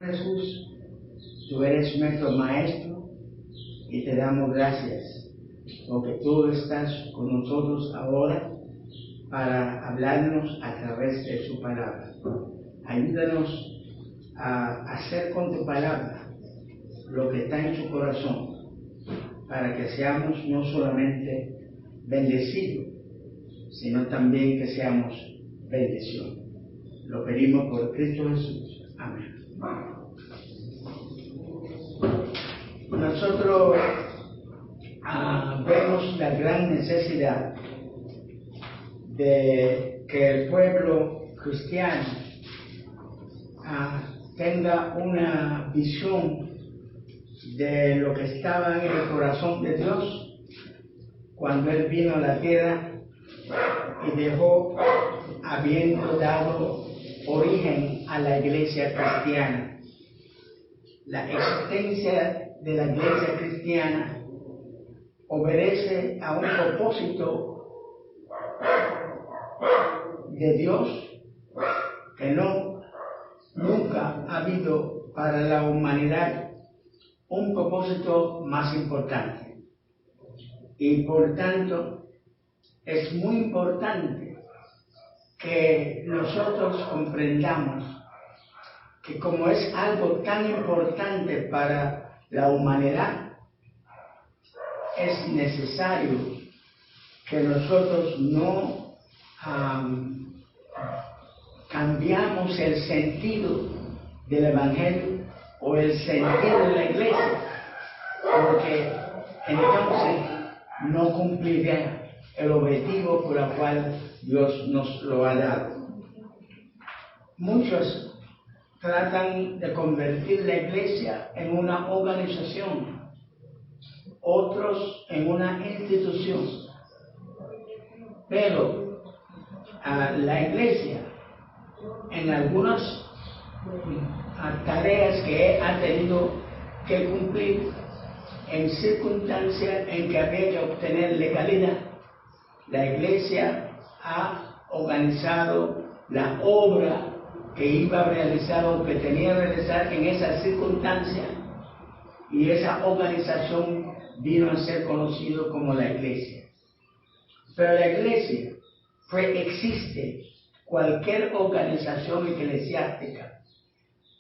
Jesús, tú eres nuestro Maestro y te damos gracias porque tú estás con nosotros ahora para hablarnos a través de su palabra. Ayúdanos a hacer con tu palabra lo que está en su corazón, para que seamos no solamente bendecidos, sino también que seamos bendición. Lo pedimos por Cristo Jesús. Amén. Nosotros vemos la gran necesidad de que el pueblo cristiano tenga una visión de lo que estaba en el corazón de Dios cuando Él vino a la tierra y dejó, habiendo dado origen a la iglesia cristiana. La existencia de la iglesia cristiana obedece a un propósito de Dios que nunca ha habido para la humanidad un propósito más importante. Y por tanto, es muy importante que nosotros comprendamos que como es algo tan importante para la humanidad, es necesario que nosotros no cambiamos el sentido del Evangelio o el sentido de la iglesia, porque entonces no cumplirá el objetivo por el cual Dios nos lo ha dado. Muchos tratan de convertir la iglesia en una organización, otros en una institución, pero la iglesia en algunas tareas que ha tenido que cumplir en circunstancias en que había que obtener legalidad, la iglesia ha organizado la obra que iba a realizar o que tenía que realizar en esas circunstancias, y esa organización vino a ser conocido como la iglesia. Pero la iglesia existe cualquier organización eclesiástica,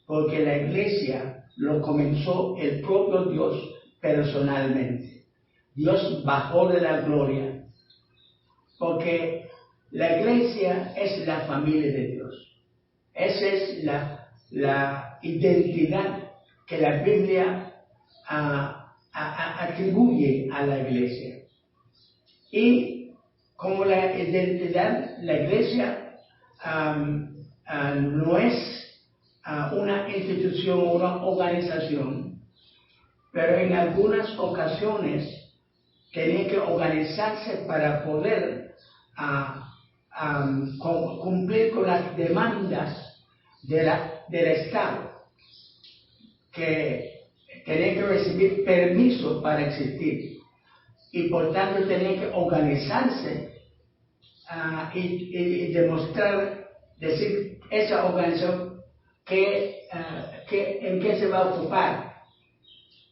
porque la iglesia lo comenzó el propio Dios personalmente. Dios bajó de la gloria, porque la iglesia es la familia de Dios. Esa es la identidad que la Biblia atribuye a la iglesia. Y como la identidad, la iglesia no es una institución o una organización, pero en algunas ocasiones tiene que organizarse para poder cumplir con las demandas del Estado, que tiene que recibir permiso para existir, y por tanto tiene que organizarse y demostrar, decir esa organización en qué se va a ocupar.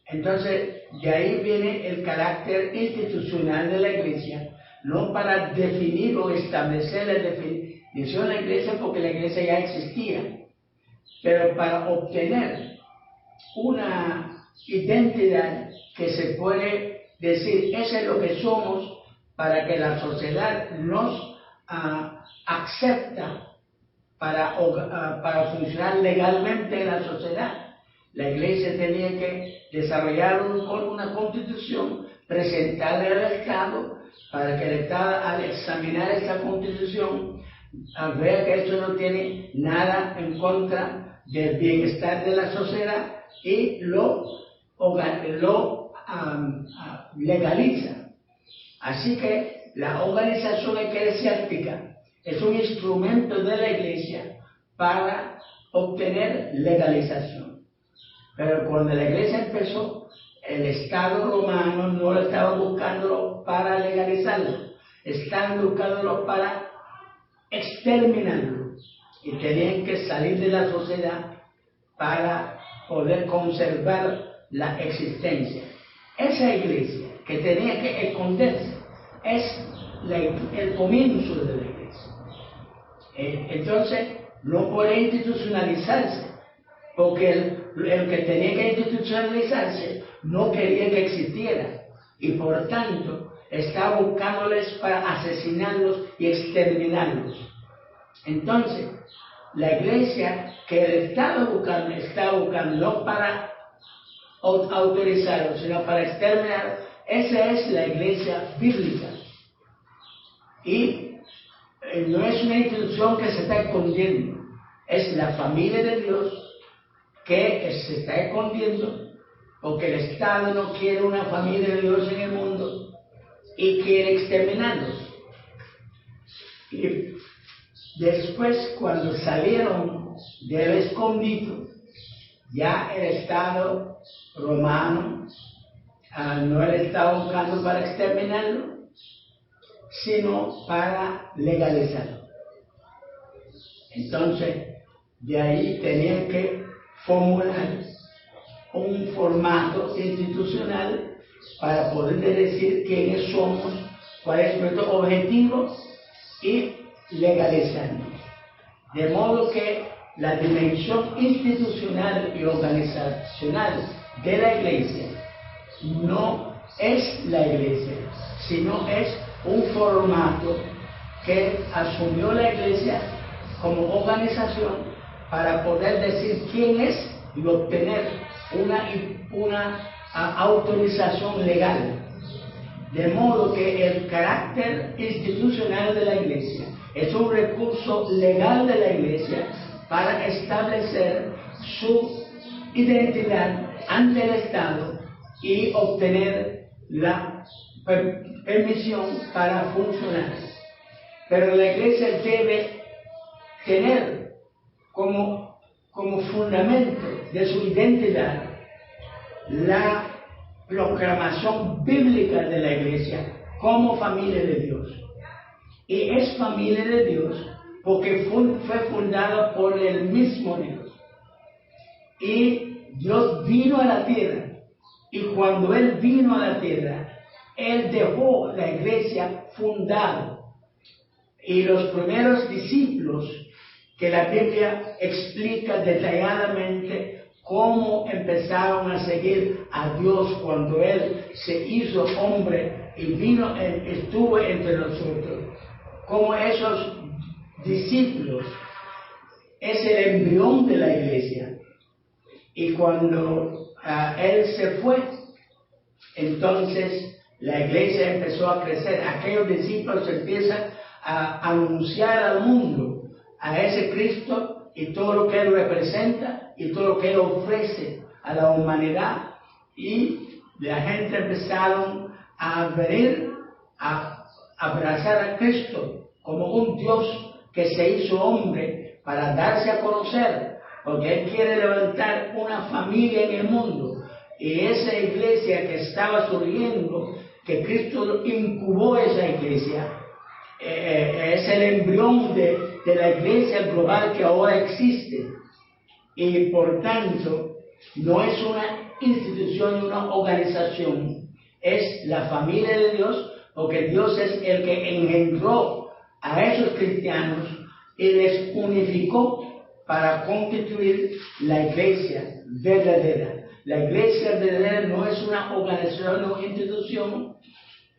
Entonces, de ahí viene el carácter institucional de la iglesia, no para definir o establecer la definición de la iglesia, porque la iglesia ya existía, pero para obtener una identidad que se puede decir, eso es lo que somos, para que la sociedad nos acepta para funcionar legalmente en la sociedad. La iglesia tenía que desarrollar una constitución, presentarla al Estado, para que el Estado, al examinar esa constitución, vea que esto no tiene nada en contra del bienestar de la sociedad y lo legaliza. Así que la organización eclesiástica es un instrumento de la iglesia para obtener legalización. Pero cuando la iglesia empezó, el Estado romano no lo estaba buscándolo para legalizarlo, estaban buscándolo para exterminarlo, y tenían que salir de la sociedad para poder conservar la existencia. Esa iglesia que tenía que esconderse es el comienzo de la iglesia. Entonces, no puede institucionalizarse, porque el que tenía que institucionalizarse no quería que existiera, y por tanto está buscándoles para asesinarlos y exterminarlos. Entonces, la iglesia que él está buscando no para autorizarlos, sino para exterminar. Esa es la iglesia bíblica. Y no es una institución que se está escondiendo, es la familia de Dios que se está escondiendo, porque el Estado no quiere una familia de Dios en el mundo y quiere exterminarlos. Y después, cuando salieron del escondite, ya el Estado romano no le estaba buscando para exterminarlo, sino para legalizarlo. Entonces, de ahí tenían que formular un formato institucional para poder decir quiénes somos, cuál es nuestro objetivo y legalizarnos. De modo que la dimensión institucional y organizacional de la iglesia no es la iglesia, sino es un formato que asumió la iglesia como organización para poder decir quién es y obtener una autorización legal. De modo que el carácter institucional de la iglesia es un recurso legal de la iglesia para establecer su identidad ante el Estado y obtener la permisión para funcionar. Pero la iglesia debe tener como fundamento de su identidad la proclamación bíblica de la iglesia como familia de Dios. Y es familia de Dios porque fue fundada por el mismo Dios. Y Dios vino a la tierra. Y cuando Él vino a la tierra, Él dejó la iglesia fundada. Y los primeros discípulos, que la Biblia explica detalladamente cómo empezaron a seguir a Dios cuando Él se hizo hombre y estuvo entre nosotros. Como esos discípulos es el embrión de la iglesia. Y cuando Él se fue, entonces la iglesia empezó a crecer. Aquellos discípulos empiezan a anunciar al mundo a ese Cristo y todo lo que Él representa y todo lo que Él ofrece a la humanidad. Y la gente empezaron a venir a abrazar a Cristo como un Dios que se hizo hombre para darse a conocer, porque Él quiere levantar una familia en el mundo. Y esa iglesia que estaba surgiendo, que Cristo incubó esa iglesia, es el embrión de la iglesia global que ahora existe. Y por tanto, no es una institución, una organización, es la familia de Dios, porque Dios es el que engendró a esos cristianos y les unificó para constituir la iglesia verdadera. La iglesia verdadera no es una organización o institución,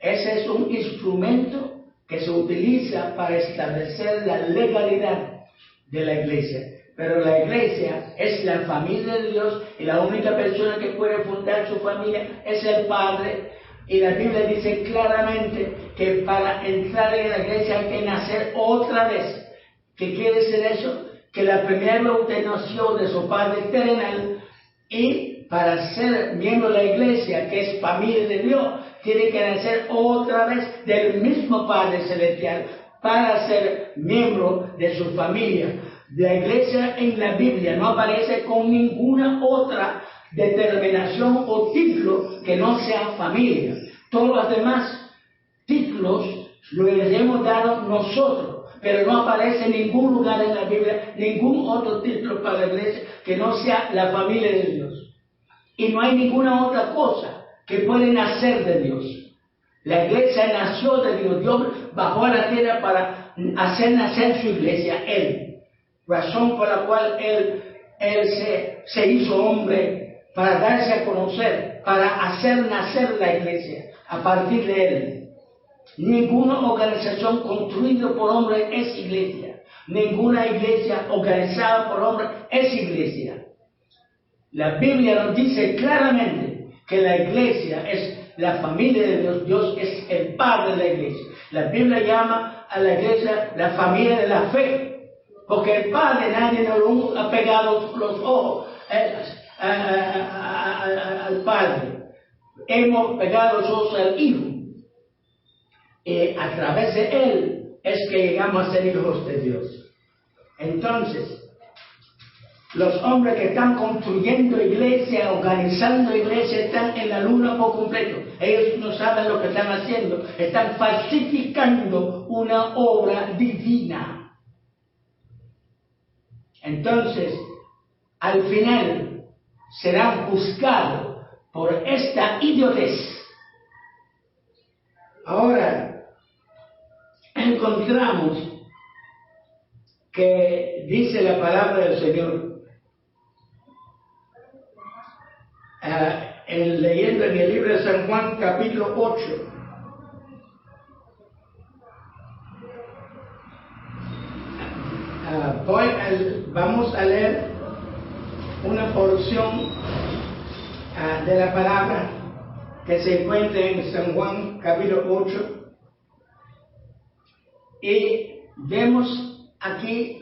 ese es un instrumento que se utiliza para establecer la legalidad de la iglesia. Pero la iglesia es la familia de Dios y la única persona que puede fundar su familia es el Padre. Y la Biblia dice claramente que para entrar en la iglesia hay que nacer otra vez. ¿Qué quiere decir eso? Que la primera usted nació de su Padre terrenal, y para ser miembro de la iglesia, que es familia de Dios, tiene que nacer otra vez del mismo Padre celestial para ser miembro de su familia. La iglesia en la Biblia no aparece con ninguna otra determinación o título que no sea familia. Todos los demás títulos los hemos dado nosotros, pero no aparece en ningún lugar en la Biblia, ningún otro título para la iglesia que no sea la familia de Dios. Y no hay ninguna otra cosa que puede nacer de Dios. La iglesia nació de Dios. Dios bajó a la tierra para hacer nacer su iglesia, Él. Razón por la cual Él se hizo hombre para darse a conocer, para hacer nacer la iglesia a partir de Él. Ninguna organización construida por hombres es iglesia. Ninguna iglesia organizada por hombres es iglesia. La Biblia nos dice claramente que la iglesia es la familia de Dios. Dios es el Padre de la iglesia. La Biblia llama a la iglesia la familia de la fe, porque el Padre, nadie nos ha pegado los ojos al Padre. Hemos pegado los ojos al Hijo. A través de Él es que llegamos a ser hijos de Dios. Entonces, los hombres que están construyendo iglesia, organizando iglesia, están en la luna por completo. Ellos no saben lo que están haciendo. Están falsificando una obra divina. Entonces, al final, serán juzgados por esta idiotez. Ahora, encontramos que dice la palabra del Señor, leyendo en el libro de San Juan capítulo 8, vamos a leer una porción de la palabra que se encuentra en San Juan capítulo 8, y vemos aquí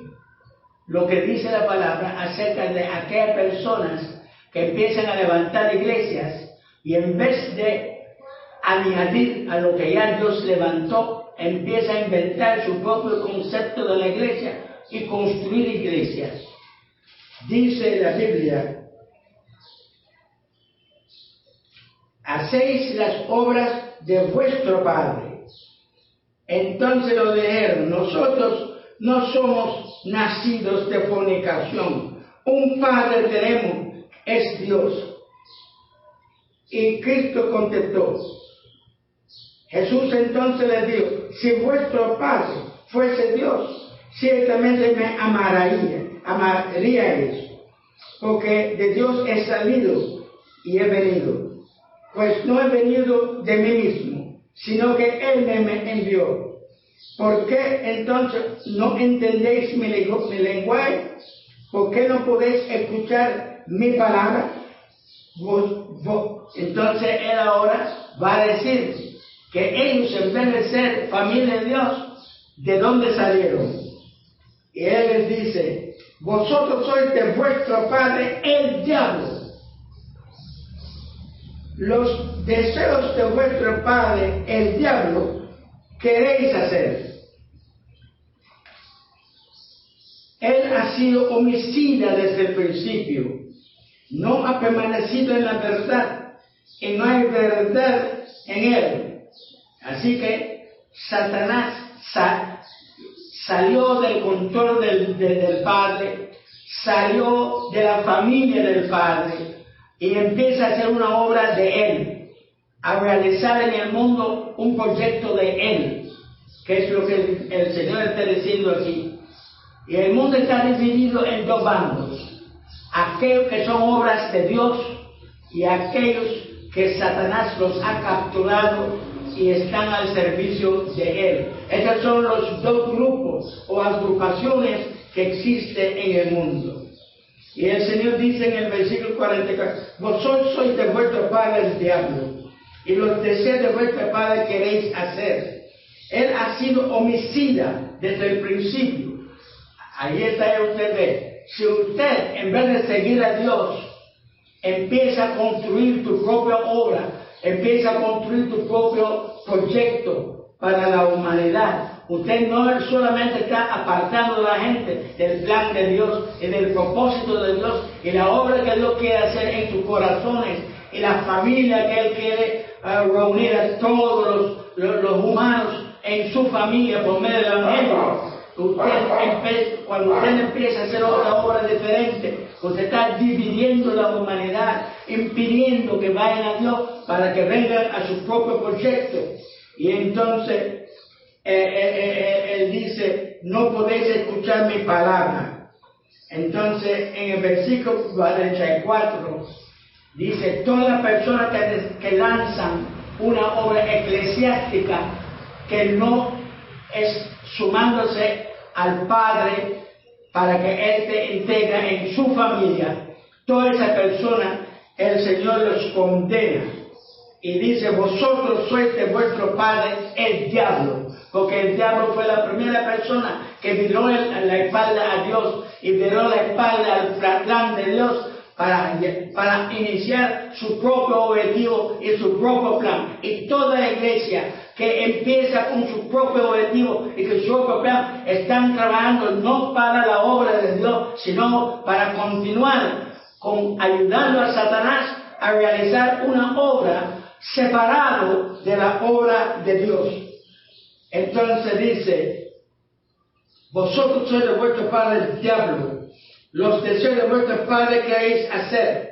lo que dice la palabra acerca de aquellas personas que empiezan a levantar iglesias y en vez de añadir a lo que ya Dios levantó, empieza a inventar su propio concepto de la iglesia y construir iglesias. Dice la Biblia: hacéis las obras de vuestro Padre. Entonces lo dijeron: nosotros no somos nacidos de fornicación, un Padre tenemos, es Dios. Y Cristo contestó. Jesús entonces les dijo: si vuestro Padre fuese Dios, ciertamente me amaríais, porque de Dios he salido y he venido. Pues no he venido de mí mismo, sino que Él me envió. ¿Por qué entonces no entendéis mi lenguaje? ¿Por qué no podéis escuchar mi palabra? Entonces Él ahora va a decir que ellos, en vez de ser familia de Dios, ¿de dónde salieron? Y Él les dice: vosotros sois de vuestro padre el diablo. Los deseos de vuestro padre el diablo queréis hacer. Él ha sido homicida desde el principio, no ha permanecido en la verdad y no hay verdad en él. Así que Satanás salió del control del Padre, salió de la familia del Padre y empieza a hacer una obra de Él, a realizar en el mundo un proyecto de Él, que es lo que el Señor está diciendo aquí. Y el mundo está dividido en dos bandos: aquellos que son obras de Dios y aquellos que Satanás los ha capturado y están al servicio de Él. Estos son los dos grupos o agrupaciones que existen en el mundo. Y el Señor dice en el versículo 44: vosotros sois de vuestro padre el diablo, y los deseos de vuestro padre queréis hacer. Él ha sido homicida desde el principio. Ahí está, usted ve. Si usted, en vez de seguir a Dios, empieza a construir tu propia obra, empieza a construir tu propio proyecto para la humanidad, usted no solamente está apartando a la gente del plan de Dios y del propósito de Dios y la obra que Dios quiere hacer en sus corazones y la familia que Él quiere reunir a todos los humanos en su familia por medio del Evangelio. cuando usted empieza a hacer otra obra diferente, usted está dividiendo la humanidad, impidiendo que vayan a Dios para que vengan a su propio proyecto. Y entonces él dice, no podéis escuchar mi palabra. Entonces en el versículo 44 dice, todas las personas que lanzan una obra eclesiástica que no es sumándose al Padre para que Él te integre en su familia, toda esa persona el Señor los condena y dice, vosotros sois de vuestro padre el diablo, porque el diablo fue la primera persona que viró la espalda a Dios y viró la espalda al plan de Dios para iniciar su propio objetivo y su propio plan. Y toda la iglesia que empieza con su propio objetivo y con su propio plan están trabajando no para la obra de Dios, sino para continuar ayudando a Satanás a realizar una obra separado de la obra de Dios. Entonces dice, vosotros sois de vuestro padre el diablo, los deseos de vuestro padre queréis hacer.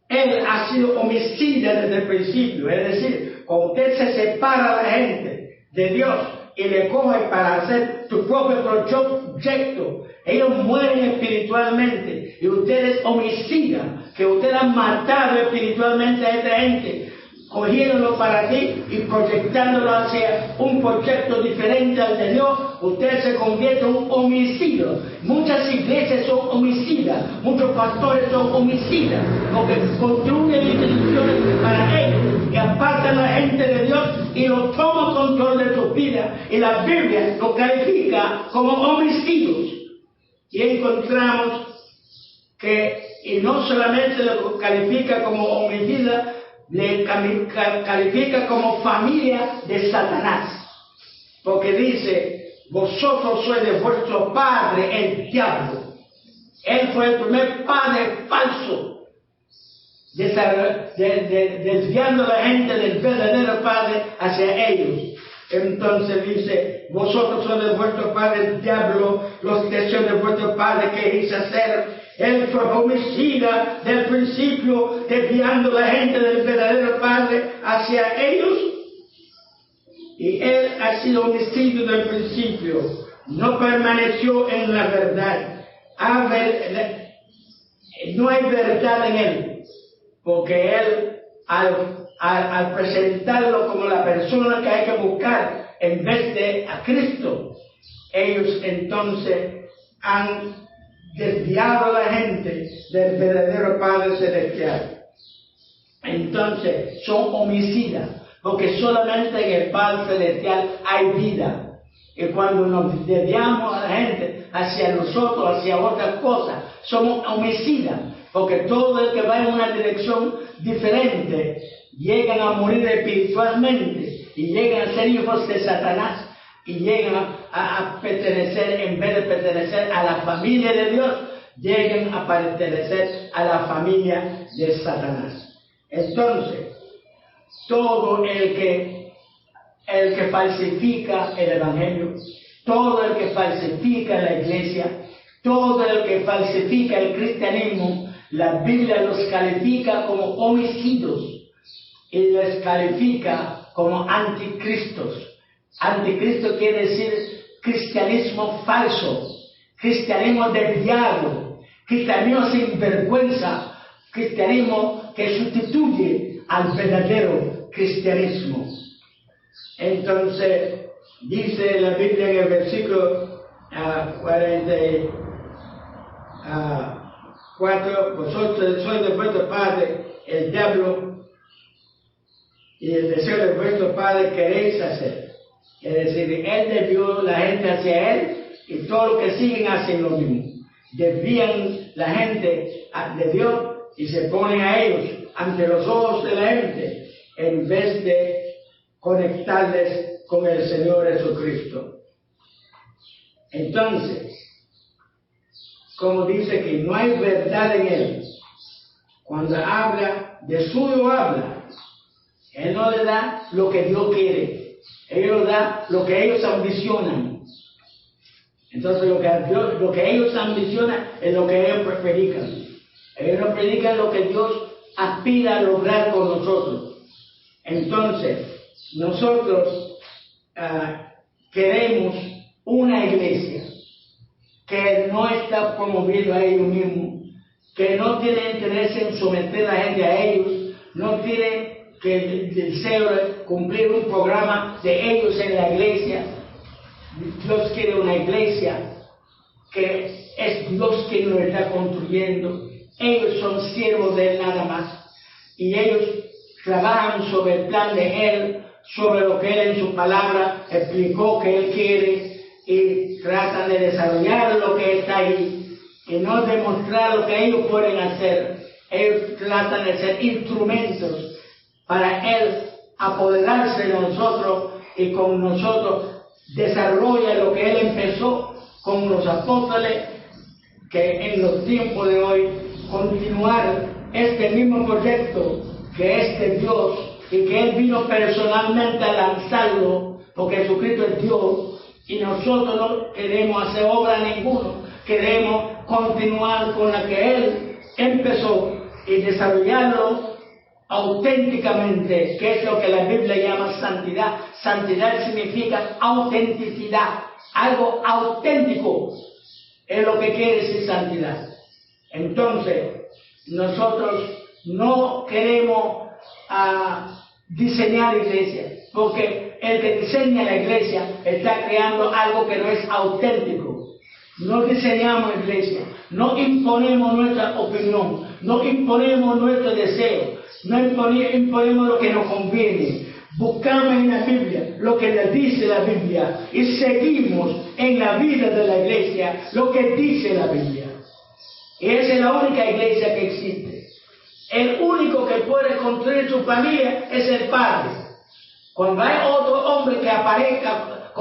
Él ha sido homicida desde el principio, es decir, cuando usted se separa a la gente de Dios y le coge para hacer tu propio proyecto, ellos mueren espiritualmente y usted es homicida, que usted ha matado espiritualmente a esta gente, cogiéndolo para ti y proyectándolo hacia un proyecto diferente al de Dios. Usted se convierte en un homicidio. Muchas iglesias son homicidas, muchos pastores son homicidas, porque construyen instituciones para ellos y apartan a la gente de Dios y lo toman control de su vida, y la Biblia lo califica como homicidios. Y encontramos que, y no solamente lo califica como homicida, le califica como familia de Satanás, porque dice, vosotros sois de vuestro padre el diablo. Él fue el primer padre falso, desviando a la gente del verdadero padre hacia ellos. Entonces dice, vosotros sois de vuestro padre el diablo, los deseos de vuestro padre queréis hacer. Él fue homicida del principio, desviando a la gente del verdadero padre hacia ellos. Y él ha sido homicida del principio, no permaneció en la verdad. No hay verdad en él, porque él al presentarlo como la persona que hay que buscar en vez de a Cristo, ellos entonces han desviado a la gente del verdadero Padre Celestial. Entonces son homicidas, porque solamente en el Padre Celestial hay vida. Y cuando nos desviamos a la gente hacia nosotros, hacia otras cosas, somos homicidas, porque todo el que va en una dirección diferente llegan a morir espiritualmente y llegan a ser hijos de Satanás y llegan a pertenecer, en vez de pertenecer a la familia de Dios, llegan a pertenecer a la familia de Satanás. Entonces, todo el que falsifica el Evangelio, todo el que falsifica la iglesia, todo el que falsifica el cristianismo, la Biblia los califica como homicidios y les califica como anticristos. Anticristo quiere decir cristianismo falso, cristianismo del diablo, cristianismo sin vergüenza, cristianismo que sustituye al verdadero cristianismo. Entonces, dice la Biblia en el versículo 44, vosotros sois de vuestro padre el diablo, y el deseo de vuestro padre queréis hacer. Es decir, él desvió la gente hacia él, y todos los que siguen hacen lo mismo. Desvían la gente de Dios y se ponen a ellos ante los ojos de la gente, en vez de conectarles con el Señor Jesucristo. Entonces, como dice que no hay verdad en él, cuando habla de suyo habla, él no le da lo que Dios quiere, él le da lo que ellos ambicionan. Entonces lo que ellos ambicionan es lo que ellos predican. Ellos no predican lo que Dios aspira a lograr con nosotros. Entonces, nosotros queremos una iglesia que no está promoviendo a ellos mismos, que no tiene interés en someter a la gente a ellos, no tiene el deseo de cumplir un programa de ellos en la iglesia. Dios quiere una iglesia que es Dios quien lo está construyendo. Ellos son siervos de Él nada más, y ellos trabajan sobre el plan de Él, sobre lo que Él en su palabra explicó que Él quiere, y tratan de desarrollar lo que está ahí y no demostrar lo que ellos pueden hacer. Ellos tratan de ser instrumentos para Él apoderarse de nosotros y con nosotros desarrolla lo que Él empezó con los apóstoles, que en los tiempos de hoy continuar este mismo proyecto que es de Dios y que Él vino personalmente a lanzarlo, porque Jesucristo es Dios y nosotros no queremos hacer obra ninguna, queremos continuar con la que Él empezó y desarrollarlo auténticamente, que es lo que la Biblia llama santidad. Santidad significa autenticidad, algo auténtico es lo que quiere decir santidad. Entonces, nosotros no queremos diseñar iglesias, porque el que diseña la iglesia está creando algo que no es auténtico. No diseñamos iglesia, no imponemos nuestra opinión, no imponemos nuestro deseo, no imponemos lo que nos conviene. Buscamos en la Biblia lo que nos dice la Biblia y seguimos en la vida de la iglesia lo que dice la Biblia. Y esa es la única iglesia que existe. El único que puede construir su familia es el padre. Cuando hay otro hombre que aparezca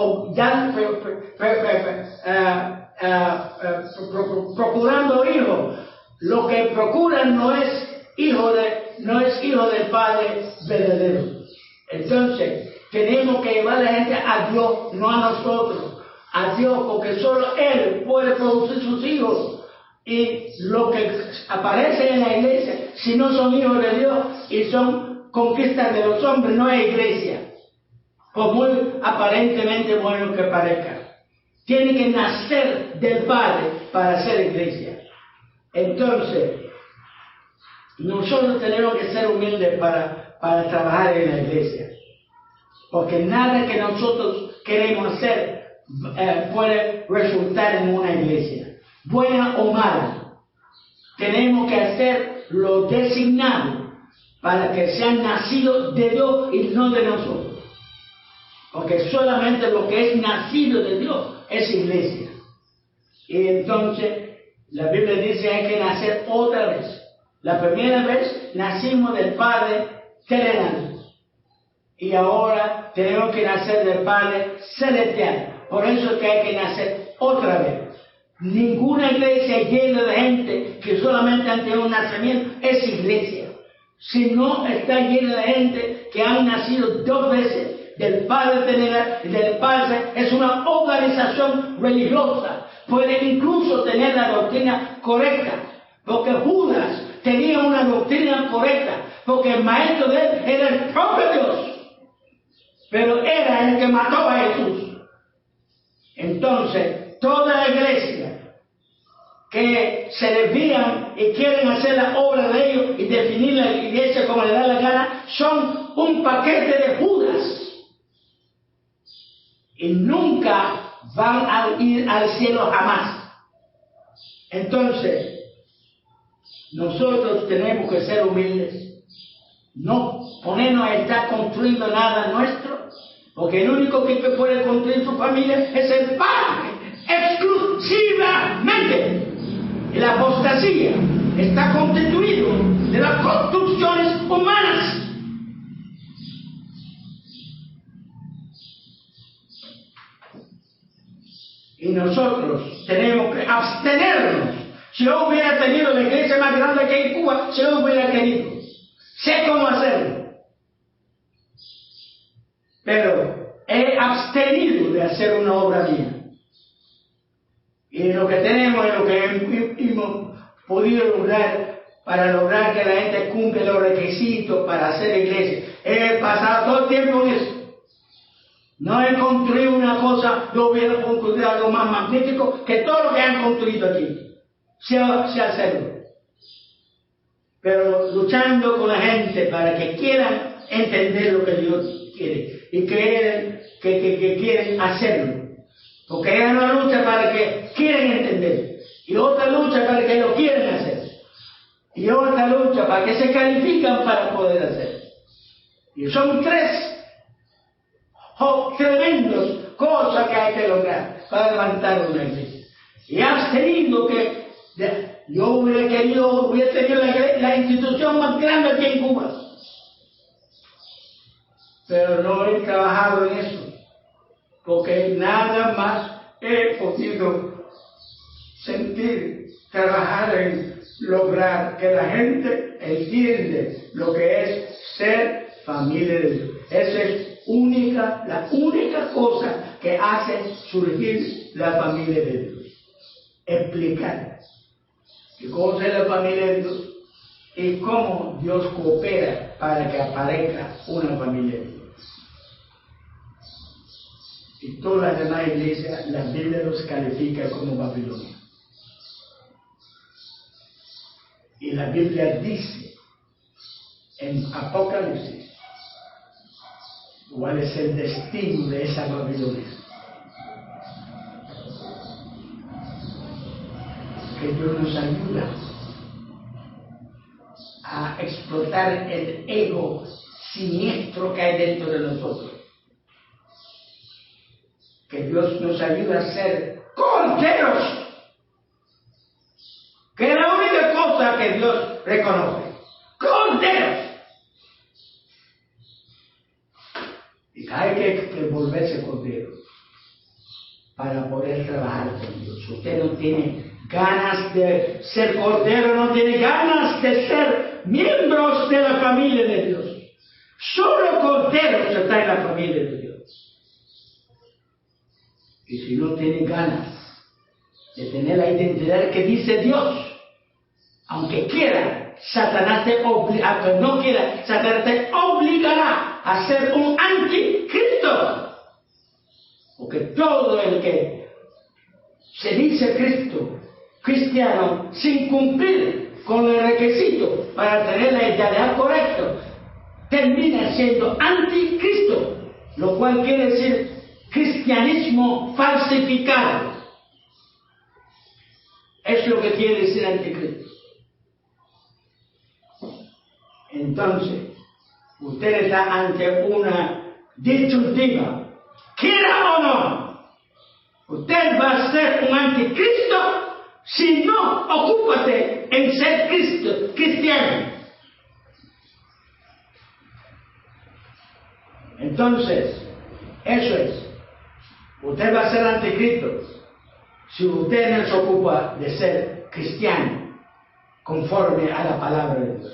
procurando hijos, lo que procuran no es hijo del Padre verdadero. Entonces tenemos que llevar a la gente a Dios, no a nosotros, a Dios, porque solo Él puede producir sus hijos. Y lo que aparece en la iglesia, si no son hijos de Dios y son conquistas de los hombres, no es iglesia, por muy aparentemente bueno que parezca. Tiene que nacer del Padre para ser iglesia. Entonces, nosotros tenemos que ser humildes para trabajar en la iglesia, porque nada que nosotros queremos hacer puede resultar en una iglesia, buena o mala. Tenemos que hacer lo designado para que sean nacidos de Dios y no de nosotros, porque solamente lo que es nacido de Dios es iglesia. Y entonces la Biblia dice hay que nacer otra vez. La primera vez nacimos del Padre terrenal y ahora tenemos que nacer del Padre celestial. Por eso es que hay que nacer otra vez. Ninguna iglesia llena de gente que solamente han tenido un nacimiento es iglesia. Si no está llena de gente que han nacido dos veces del Padre terrenal y del Padre, es una organización religiosa. Puede incluso tener la doctrina correcta, porque Judas tenía una doctrina correcta, porque el maestro de él era el propio Dios, pero era el que mató a Jesús. Entonces, toda la iglesia que se desvían y quieren hacer la obra de ellos y definir la iglesia como les da la gana, son un paquete de Judas y nunca van a ir al cielo jamás. Entonces, nosotros tenemos que ser humildes, no ponernos a estar construyendo nada nuestro, porque el único que puede construir su familia es el Padre, exclusivamente. Y la apostasía está constituido de las construcciones humanas. Y nosotros tenemos que abstenernos. Si yo hubiera tenido la iglesia más grande que hay en Cuba, si yo hubiera querido, sé cómo hacerlo. Pero he abstenido de hacer una obra mía. Y lo que tenemos es lo que hemos podido lograr para lograr que la gente cumpla los requisitos para hacer iglesia. He pasado todo el tiempo en eso. No he construido una cosa, yo hubiera construido algo más magnífico que todo lo que han construido aquí. Sea hacerlo. Pero luchando con la gente para que quieran entender lo que Dios quiere y que quieren hacerlo. Porque hay una lucha para que quieren entender y otra lucha para que lo quieren hacer y otra lucha para que se califican para poder hacer. Y son tres tremendas cosas que hay que lograr para levantar una iglesia. Y has tenido que, yo hubiera tenido la institución más grande aquí en Cuba, pero no he trabajado en eso, porque nada más he podido trabajar en lograr que la gente entiende lo que es ser familia de Dios. Esa es la única cosa que hace surgir la familia de Dios. Explicar qué cosa es la familia de Dios y cómo Dios coopera para que aparezca una familia de Dios. Y todas las demás iglesias, la Biblia los califica como Babilonia. Y la Biblia dice en Apocalipsis cuál es el destino de esa Babilonia. Que Dios nos ayuda a explotar el ego siniestro que hay dentro de nosotros. Que Dios nos ayuda a ser corderos, que es la única cosa que Dios reconoce. Corderos. Y hay que volverse cordero para poder trabajar con Dios. Usted no tiene ganas de ser cordero, no tiene ganas de ser miembros de la familia de Dios. Solo corderos está en la familia de Dios. Y si no tiene ganas de tener la identidad que dice Dios, aunque quiera, Satanás aunque no quiera, Satanás te obligará a ser un anticristo. Porque todo el que se dice cristiano, sin cumplir con el requisito para tener la identidad correcta, termina siendo anticristo, lo cual quiere decir cristianismo falsificado. Es lo que quiere decir anticristo. Entonces, usted está ante una disyuntiva, quiera o no. Usted va a ser un anticristo si no ocúpate en ser cristiano. Entonces, eso es. Usted va a ser anticristo si usted no se ocupa de ser cristiano conforme a la palabra de Dios.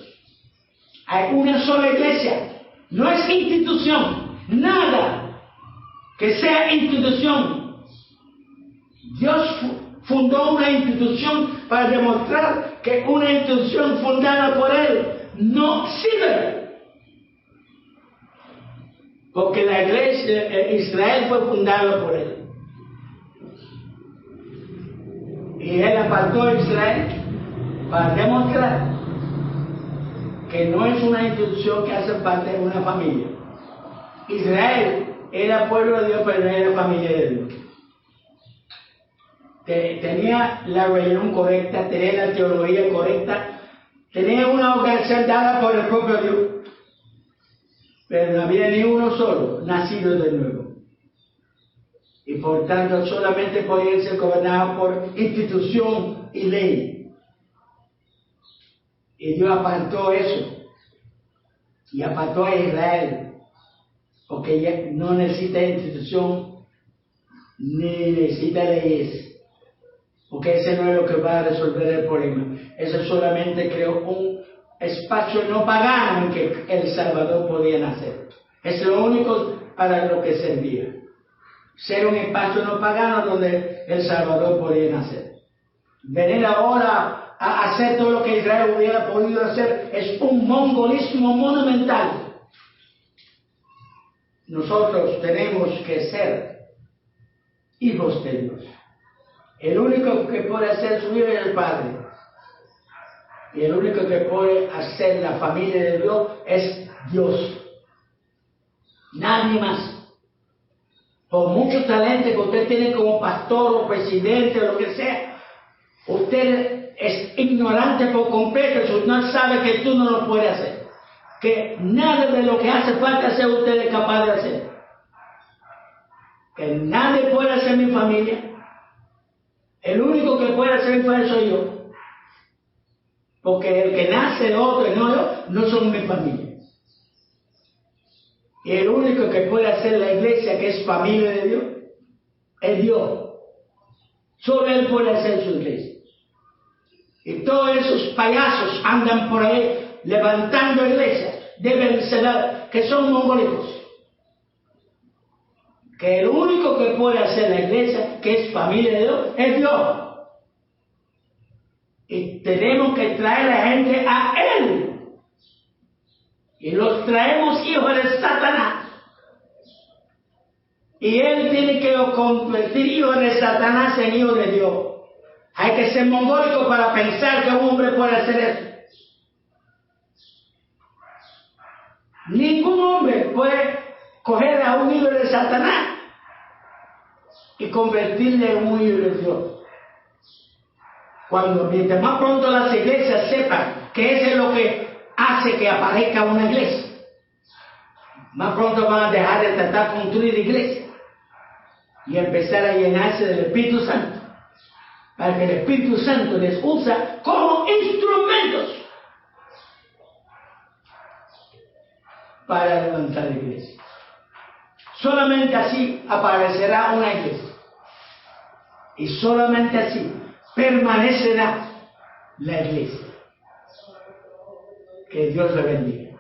Hay una sola iglesia, no es institución, nada que sea institución. Dios fundó una institución para demostrar que una institución fundada por Él no sirve. Porque la iglesia, Israel fue fundada por Él. Y Él apartó a Israel para demostrar que no es una institución que hace parte de una familia. Israel era pueblo de Dios, pero no era familia de Dios. Tenía la religión correcta, tenía la teología correcta, tenía una organización dada por el propio Dios, pero no había ni uno solo nacido de nuevo. Y por tanto solamente podían ser gobernados por institución y ley. Y Dios apartó eso. Y apartó a Israel. Porque ya no necesita institución ni necesita leyes. Porque ese no es lo que va a resolver el problema. Eso solamente creó un espacio no pagano en que el Salvador podía nacer. Es lo único para lo que servía. ser un espacio no pagano donde el Salvador podía nacer. Venir ahora a hacer todo lo que Israel hubiera podido hacer es un mongolismo monumental. Nosotros tenemos que ser hijos de Dios. El único que puede hacer su hijo es el Padre. Y el único que puede hacer la familia de Dios es Dios. Nadie más. Por mucho talento que usted tiene como pastor o presidente o lo que sea, usted es ignorante por completo. Si usted sabe que tú no lo puedes hacer, que nada de lo que hace falta hacer usted es capaz de hacer, que nadie puede hacer mi familia. El único que puede hacer mi familia soy yo, porque el que nace de otro y no yo, no son mi familia. Y el único que puede hacer la iglesia, que es familia de Dios, es Dios. Solo Él puede hacer su iglesia. Y todos esos payasos andan por ahí levantando iglesias, deben ser que son mongólicos. Que el único que puede hacer la iglesia, que es familia de Dios, es Dios. Y tenemos que traer a la gente a Él. Y los traemos hijos de Satanás. Y Él tiene que convertir hijos de Satanás en hijos de Dios. Hay que ser mongólico para pensar que un hombre puede hacer eso. Ningún hombre puede coger a un hijo de Satanás y convertirle en un hijo de Dios. Mientras más pronto las iglesias sepan que eso es lo que hace que aparezca una iglesia, más pronto van a dejar de tratar de construir iglesias y empezar a llenarse del Espíritu Santo, para que el Espíritu Santo les usa como instrumentos para levantar iglesias. Solamente así aparecerá una iglesia y solamente así permanecerá la iglesia. Que Dios le bendiga.